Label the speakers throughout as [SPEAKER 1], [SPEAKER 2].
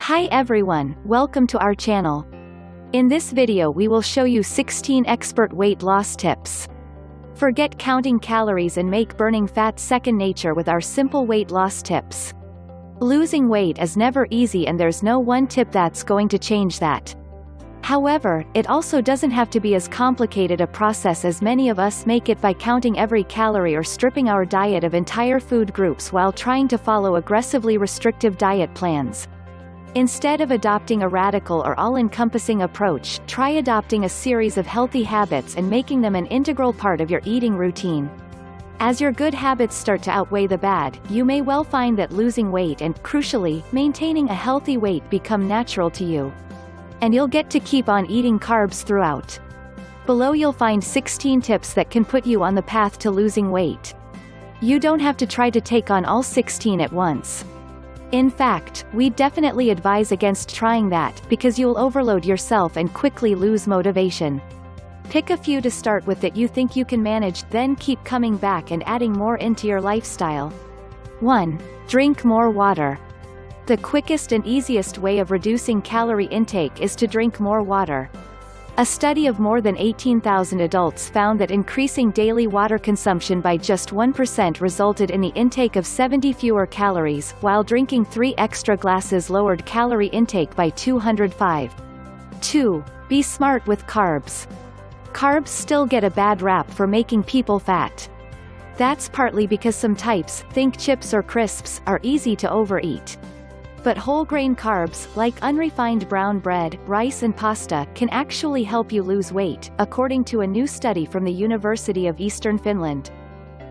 [SPEAKER 1] Hi everyone, welcome to our channel. In this video we will show you 16 expert weight loss tips. Forget counting calories and make burning fat second nature with our simple weight loss tips. Losing weight is never easy and there's no one tip that's going to change that. However, it also doesn't have to be as complicated a process as many of us make it by counting every calorie or stripping our diet of entire food groups while trying to follow aggressively restrictive diet plans. Instead of adopting a radical or all-encompassing approach, try adopting a series of healthy habits and making them an integral part of your eating routine. As your good habits start to outweigh the bad, you may well find that losing weight and, crucially, maintaining a healthy weight become natural to you. And you'll get to keep on eating carbs throughout. Below you'll find 16 tips that can put you on the path to losing weight. You don't have to try to take on all 16 at once. In fact, we definitely advise against trying that, because you'll overload yourself and quickly lose motivation. Pick a few to start with that you think you can manage, then keep coming back and adding more into your lifestyle. 1. Drink more water. The quickest and easiest way of reducing calorie intake is to drink more water. A study of more than 18,000 adults found that increasing daily water consumption by just 1% resulted in the intake of 70 fewer calories, while drinking 3 extra glasses lowered calorie intake by 205. 2. Be smart with carbs. Carbs still get a bad rap for making people fat. That's partly because some types, think chips or crisps, are easy to overeat. But whole grain carbs, like unrefined brown bread, rice and pasta, can actually help you lose weight, according to a new study from the University of Eastern Finland.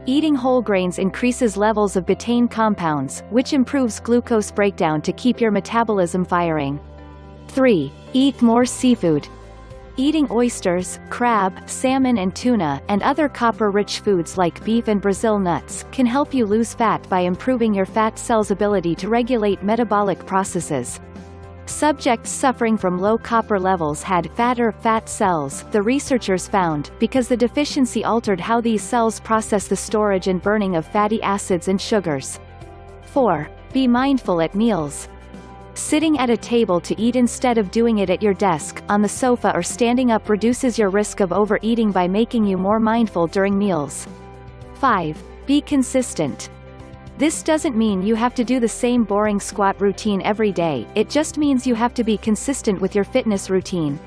[SPEAKER 1] Eating whole grains increases levels of betaine compounds, which improves glucose breakdown to keep your metabolism firing. 3. Eat more seafood. Eating oysters, crab, salmon and tuna, and other copper-rich foods like beef and Brazil nuts, can help you lose fat by improving your fat cells' ability to regulate metabolic processes. Subjects suffering from low copper levels had fatter fat cells, the researchers found, because the deficiency altered how these cells process the storage and burning of fatty acids and sugars. 4. Be mindful at meals. Sitting at a table to eat instead of doing it at your desk, on the sofa or standing up reduces your risk of overeating by making you more mindful during meals. 5. Be consistent. This doesn't mean you have to do the same boring squat routine every day, it just means you have to be consistent with your fitness routine.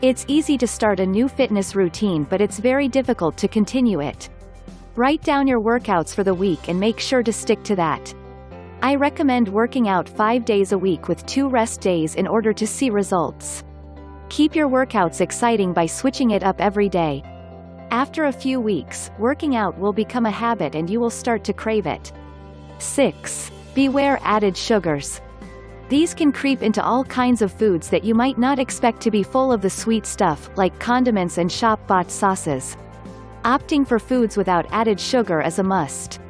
[SPEAKER 1] It's easy to start a new fitness routine, but it's very difficult to continue it. Write down your workouts for the week and make sure to stick to that. I recommend working out 5 days a week with 2 rest days in order to see results. Keep your workouts exciting by switching it up every day. After a few weeks, working out will become a habit and you will start to crave it. 6. Beware added sugars. These can creep into all kinds of foods that you might not expect to be full of the sweet stuff, like condiments and shop-bought sauces. Opting for foods without added sugar is a must.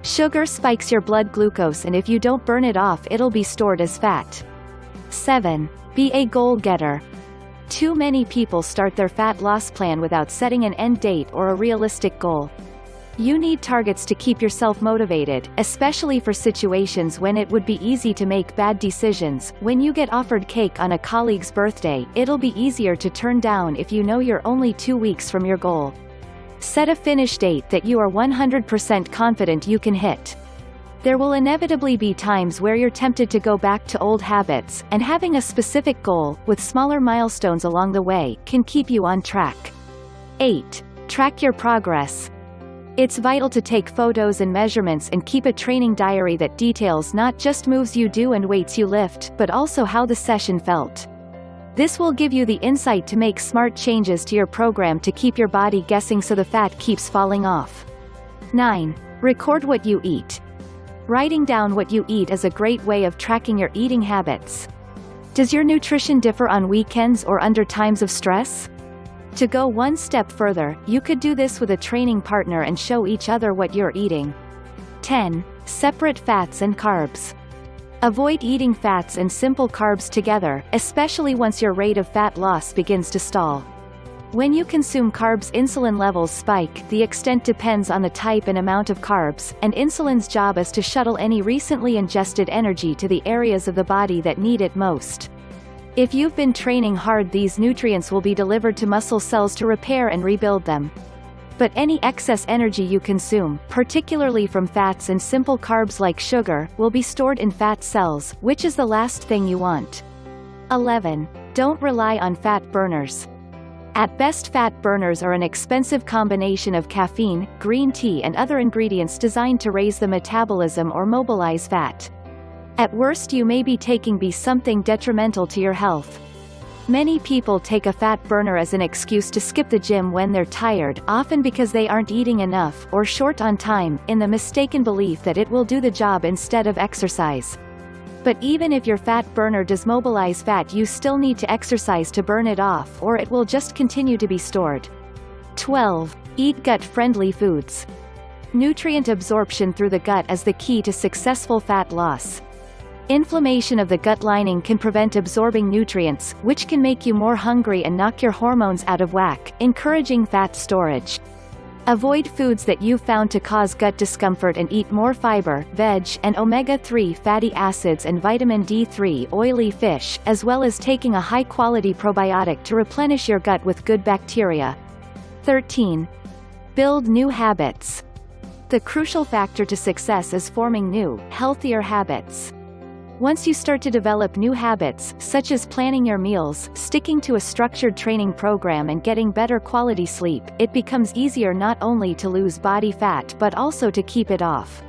[SPEAKER 1] Sugar spikes your blood glucose and if you don't burn it off it'll be stored as fat. 7. Be a goal-getter. Too many people start their fat loss plan without setting an end date or a realistic goal. You need targets to keep yourself motivated, especially for situations when it would be easy to make bad decisions. When you get offered cake on a colleague's birthday, it'll be easier to turn down if you know you're only 2 weeks from your goal. Set a finish date that you are 100% confident you can hit. There will inevitably be times where you're tempted to go back to old habits, and having a specific goal, with smaller milestones along the way, can keep you on track. 8. Track your progress. It's vital to take photos and measurements and keep a training diary that details not just moves you do and weights you lift, but also how the session felt. This will give you the insight to make smart changes to your program to keep your body guessing so the fat keeps falling off. 9. Record what you eat. Writing down what you eat is a great way of tracking your eating habits. Does your nutrition differ on weekends or under times of stress? To go one step further, you could do this with a training partner and show each other what you're eating. 10. Separate fats and carbs. Avoid eating fats and simple carbs together, especially once your rate of fat loss begins to stall. When you consume carbs, insulin levels spike. The extent depends on the type and amount of carbs, and insulin's job is to shuttle any recently ingested energy to the areas of the body that need it most. If you've been training hard, these nutrients will be delivered to muscle cells to repair and rebuild them. But any excess energy you consume, particularly from fats and simple carbs like sugar, will be stored in fat cells, which is the last thing you want. 11. Don't rely on fat burners. At best, fat burners are an expensive combination of caffeine, green tea and other ingredients designed to raise the metabolism or mobilize fat. At worst, you may be taking something detrimental to your health. Many people take a fat burner as an excuse to skip the gym when they're tired, often because they aren't eating enough or short on time, in the mistaken belief that it will do the job instead of exercise. But even if your fat burner does mobilize fat, you still need to exercise to burn it off, or it will just continue to be stored. 12. Eat gut-friendly foods. Nutrient absorption through the gut is the key to successful fat loss. Inflammation of the gut lining can prevent absorbing nutrients, which can make you more hungry and knock your hormones out of whack, encouraging fat storage. Avoid foods that you've found to cause gut discomfort and eat more fiber, veg, and omega-3 fatty acids and vitamin D3 oily fish, as well as taking a high-quality probiotic to replenish your gut with good bacteria. 13. Build new habits. The crucial factor to success is forming new, healthier habits. Once you start to develop new habits, such as planning your meals, sticking to a structured training program and getting better quality sleep, it becomes easier not only to lose body fat but also to keep it off.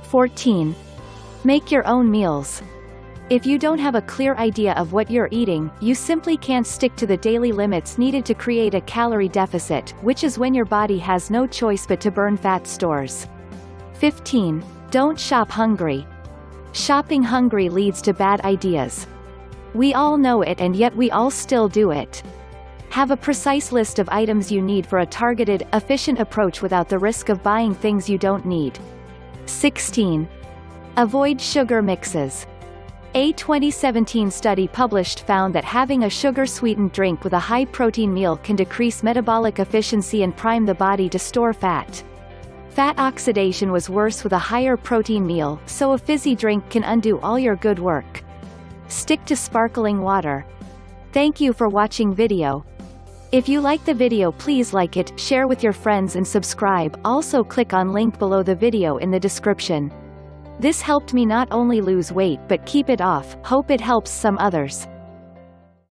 [SPEAKER 1] 14. Make your own meals. If you don't have a clear idea of what you're eating, you simply can't stick to the daily limits needed to create a calorie deficit, which is when your body has no choice but to burn fat stores. 15. Don't shop hungry. Shopping hungry leads to bad ideas. We all know it, and yet we all still do it. Have a precise list of items you need for a targeted, efficient approach without the risk of buying things you don't need. 16. Avoid sugar mixes. A 2017 study published found that having a sugar-sweetened drink with a high-protein meal can decrease metabolic efficiency and prime the body to store fat. Fat oxidation was worse with a higher protein meal, so a fizzy drink can undo all your good work. Stick to sparkling water. Thank you for watching video. If you like the video, please like it, share with your friends and subscribe. Also click on link below the video in the description. This helped me not only lose weight but keep it off. Hope it helps some others.